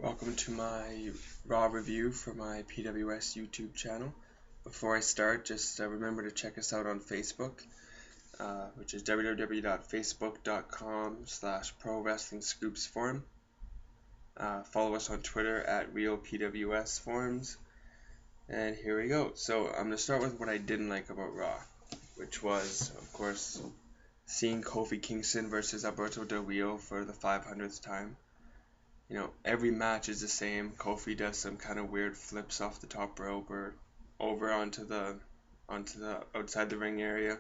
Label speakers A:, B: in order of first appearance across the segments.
A: Welcome to my Raw review for my PWS YouTube channel. Before I start, just remember to check us out on Facebook, which is www.facebook.com/Pro Wrestling Scoops Forum. Follow us on Twitter at RealPWS Forums. And here we go. So I'm going to start with what I didn't like about Raw, which was, of course, seeing Kofi Kingston versus Alberto Del Rio for the 500th time. Every match is the same. Kofi does some kind of weird flips off the top rope or over onto the outside the ring area.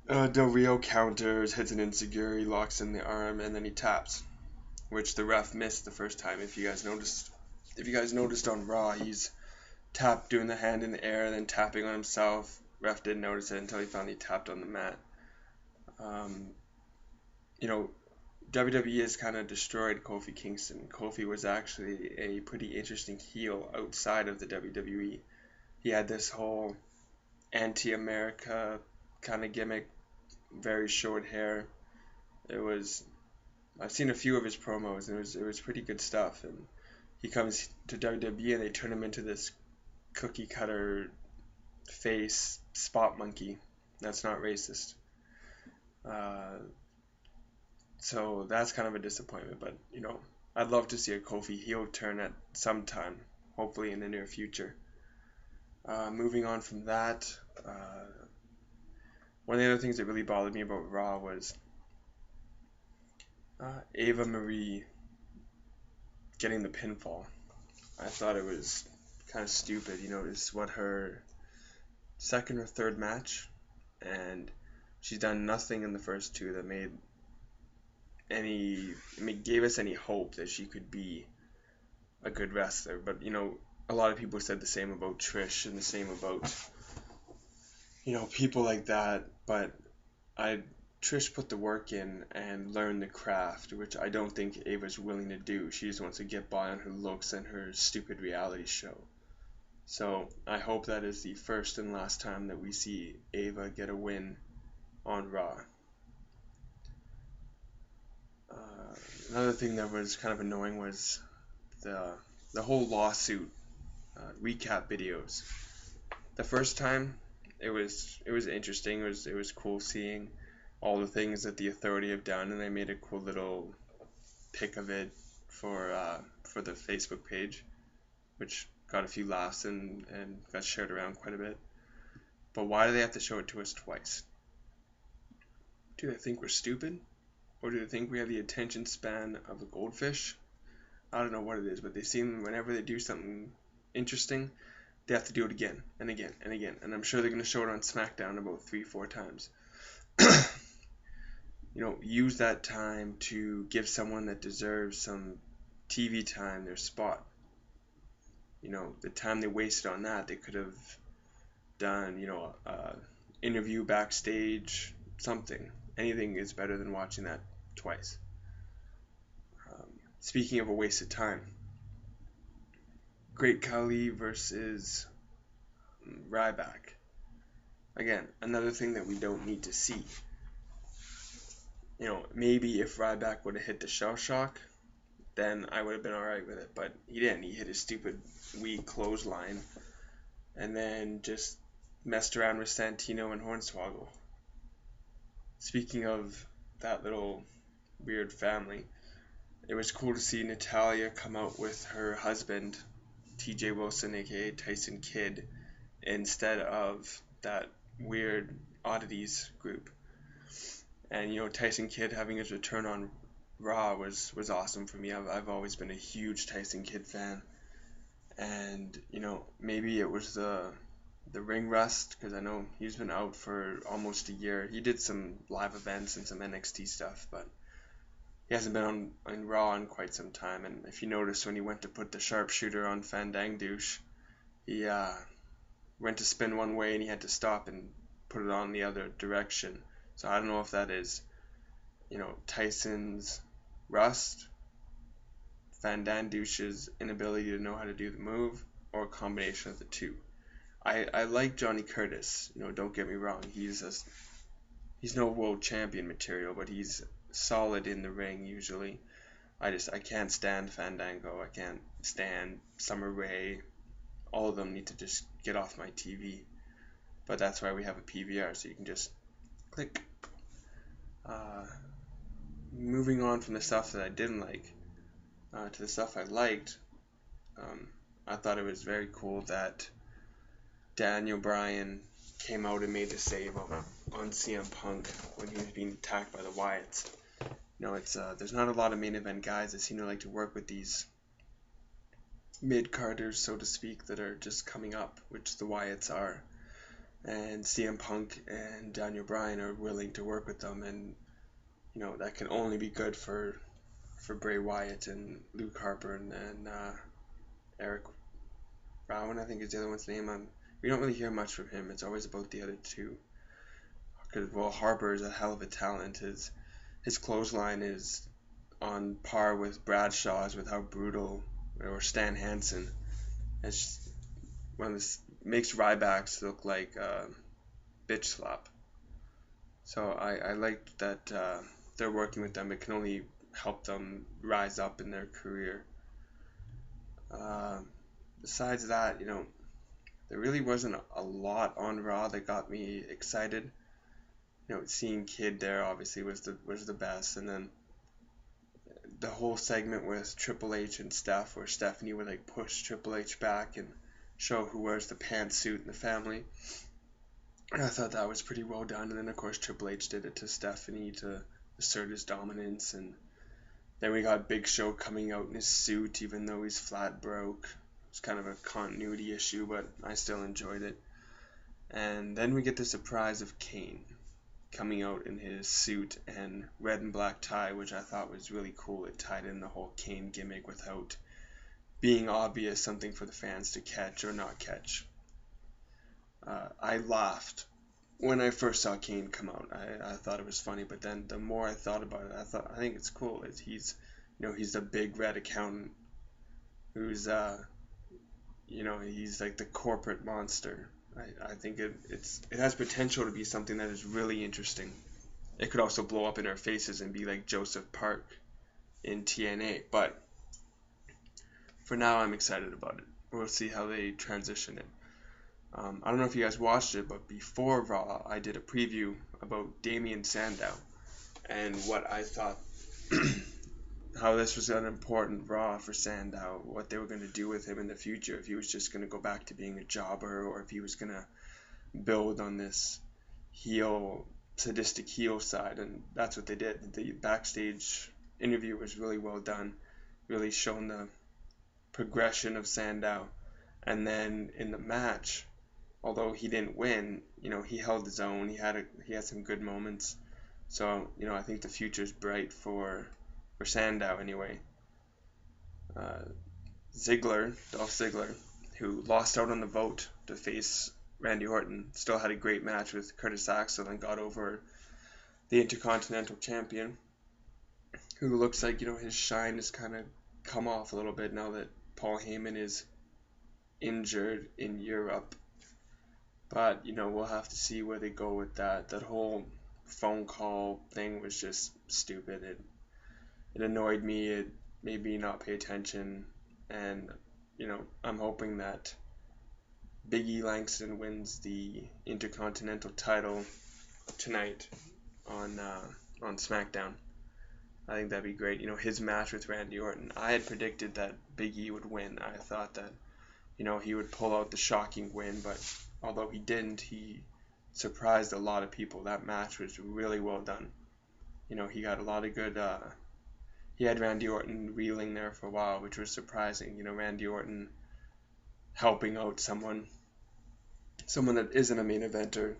A: Del Rio counters, hits an enziguri, locks in the arm, and then he taps, which the ref missed the first time. If you guys noticed on Raw, he's doing the hand in the air, then tapping on himself. Ref didn't notice it until he finally tapped on the mat. WWE has kind of destroyed Kofi Kingston. Kofi was actually a pretty interesting heel outside of the WWE. He had this whole anti-America kind of gimmick, very short hair. I've seen a few of his promos, and it was pretty good stuff. And he comes to WWE, and they turn him into this cookie cutter face spot monkey. That's not racist. So that's kind of a disappointment, but I'd love to see a Kofi heel turn at some time, hopefully in the near future. Moving on from that, one of the other things that really bothered me about Raw was Ava Marie getting the pinfall. I thought it was kind of stupid. It's her second or third match, and she's done nothing in the first two that gave us any hope that she could be a good wrestler. But a lot of people said the same about Trish and the same about people like that. But Trish put the work in and learned the craft, which I don't think Ava's willing to do. She just wants to get by on her looks and her stupid reality show. So I hope that is the first and last time that we see Ava get a win on Raw. Another thing that was kind of annoying was the whole lawsuit recap videos. The first time, it was interesting. It was cool seeing all the things that the Authority have done, and they made a cool little pic of it for the Facebook page, which got a few laughs and got shared around quite a bit. But why do they have to show it to us twice? Do they think we're stupid? Or do they think we have the attention span of a goldfish? I don't know what it is, but they seem, whenever they do something interesting, they have to do it again and again and again. And I'm sure they're going to show it on SmackDown about 3-4 times. Use that time to give someone that deserves some TV time their spot. The time they wasted on that, they could have done, interview backstage, something. Anything is better than watching that twice. Speaking of a waste of time, Great Khali versus Ryback. Again, another thing that we don't need to see. Maybe if Ryback would have hit the shell shock, then I would have been alright with it. But he didn't. He hit his stupid weak clothesline and then just messed around with Santino and Hornswoggle. Speaking of that little weird family, it was cool to see Natalya come out with her husband, TJ Wilson, aka Tyson Kidd, instead of that weird oddities group. And Tyson Kidd having his return on Raw was awesome for me. I've always been a huge Tyson Kidd fan, and maybe it was the ring rust, because I know he's been out for almost a year. He did some live events and some NXT stuff, but he hasn't been on Raw in quite some time. And if you notice, when he went to put the sharpshooter on Fandangdouche, he went to spin one way and he had to stop and put it on the other direction. So I don't know if that is Tyson's rust, Fandangdouche's inability to know how to do the move, or a combination of the two. I like Johnny Curtis. Don't get me wrong. He's no world champion material, but he's solid in the ring usually. I can't stand Fandango. I can't stand Summer Rae. All of them need to just get off my TV. But that's why we have a PVR, so you can just click. Uh, Moving on from the stuff that I didn't like to the stuff I liked, I thought it was very cool that Daniel Bryan came out and made the save on CM Punk when he was being attacked by the Wyatts. It's there's not a lot of main event guys that seem to like to work with these mid-carders, so to speak, that are just coming up, which the Wyatts are. And CM Punk and Daniel Bryan are willing to work with them, and that can only be good for Bray Wyatt and Luke Harper and Eric Rowan, I think is the other one's name. We don't really hear much from him. It's always about the other two. Because, well, Harper is a hell of a talent. His clothesline is on par with Bradshaw's with how brutal, or Stan Hansen. It's one of this makes Rybacks look like bitch slap. So I like that they're working with them. It can only help them rise up in their career. Besides that, there really wasn't a lot on Raw that got me excited. Seeing Kid there obviously was the best, and then the whole segment with Triple H and Steph, where Stephanie would like push Triple H back and show who wears the pantsuit in the family. And I thought that was pretty well done. And then of course Triple H did it to Stephanie to assert his dominance, and then we got Big Show coming out in his suit even though he's flat broke. It's kind of a continuity issue, but I still enjoyed it. And then we get the surprise of Kane coming out in his suit and red and black tie, which I thought was really cool. It tied in the whole Kane gimmick without being obvious, something for the fans to catch or not catch. I laughed when I first saw Kane come out. I thought it was funny, but then the more I thought about it, I think it's cool. He's the big red accountant who's he's like the corporate monster. I think it has potential to be something that is really interesting. It could also blow up in our faces and be like Joseph Park in TNA, but for now I'm excited about it. We'll see how they transition it. I don't know if you guys watched it, but before Raw, I did a preview about Damien Sandow and what I thought, how this was an important Raw for Sandow, what they were going to do with him in the future, if he was just going to go back to being a jobber, or if he was going to build on this sadistic heel side, and that's what they did. The backstage interview was really well done, really shown the progression of Sandow, and then in the match, although he didn't win, he held his own. He had some good moments. So, I think the future's bright for Sandow anyway. Dolph Ziggler, who lost out on the vote to face Randy Orton, still had a great match with Curtis Axel and got over the Intercontinental Champion, who looks like, his shine has kind of come off a little bit now that Paul Heyman is injured in Europe. But, we'll have to see where they go with that. That whole phone call thing was just stupid. It annoyed me. It made me not pay attention. And, I'm hoping that Big E Langston wins the Intercontinental title tonight on SmackDown. I think that'd be great. His match with Randy Orton. I had predicted that Big E would win. I thought that, he would pull out the shocking win, but although he didn't, he surprised a lot of people. That match was really well done. He got a lot of good, he had Randy Orton reeling there for a while, which was surprising. Randy Orton helping out someone that isn't a main eventer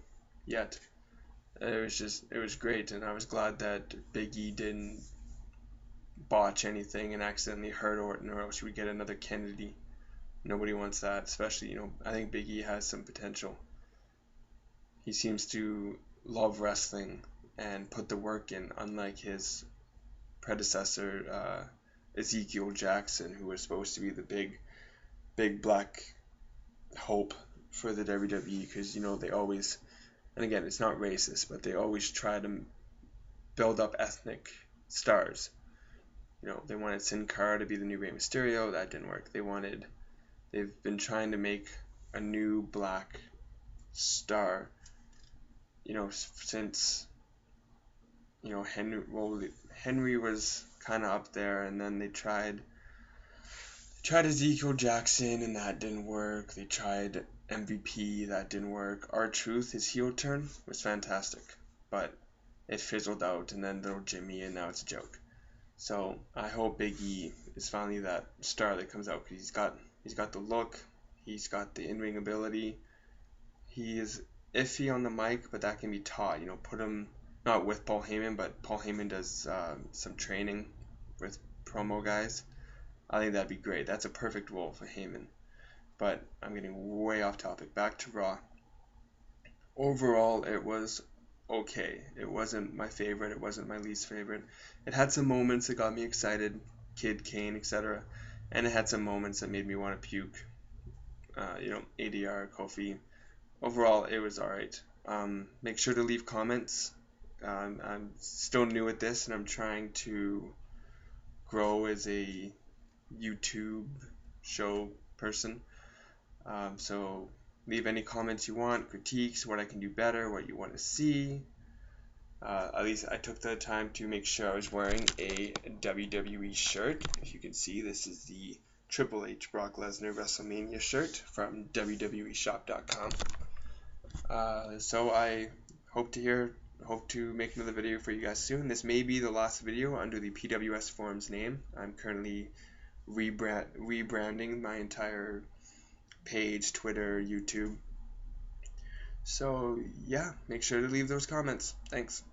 A: yet. It was great, and I was glad that Big E didn't botch anything and accidentally hurt Orton, or else we get another Kennedy. Nobody wants that, especially, I think Big E has some potential. He seems to love wrestling and put the work in, unlike his predecessor, Ezekiel Jackson, who was supposed to be the big black hope for the WWE, because, they always, and again, it's not racist, but they always try to build up ethnic stars. They wanted Sin Cara to be the new Rey Mysterio. That didn't work. They've been trying to make a new black star, since, Henry was kind of up there, and then they tried Ezekiel Jackson, and that didn't work. They tried MVP, that didn't work. R-Truth, his heel turn was fantastic, but it fizzled out, and then little Jimmy, and now it's a joke. So I hope Big E is finally that star that comes out, because he's got the look, he's got the in-ring ability. He is iffy on the mic, but that can be taught. Put him not with Paul Heyman, but Paul Heyman does some training with promo guys. I think that'd be great. That's a perfect role for Heyman. But I'm getting way off topic. Back to Raw. Overall, it was okay. It wasn't my favorite. It wasn't my least favorite. It had some moments that got me excited, Kid, Kane, etc. And it had some moments that made me want to puke. ADR, Kofi. Overall, it was alright. Make sure to leave comments. I'm still new at this, and I'm trying to grow as a YouTube show person. So leave any comments you want, critiques, what I can do better, what you want to see. At least I took the time to make sure I was wearing a WWE shirt. If you can see, this is the Triple H Brock Lesnar WrestleMania shirt from WWEshop.com. So I hope to make another video for you guys soon. This may be the last video under the PWS Forums name. I'm currently rebranding my entire page, Twitter, YouTube. So yeah, make sure to leave those comments. Thanks.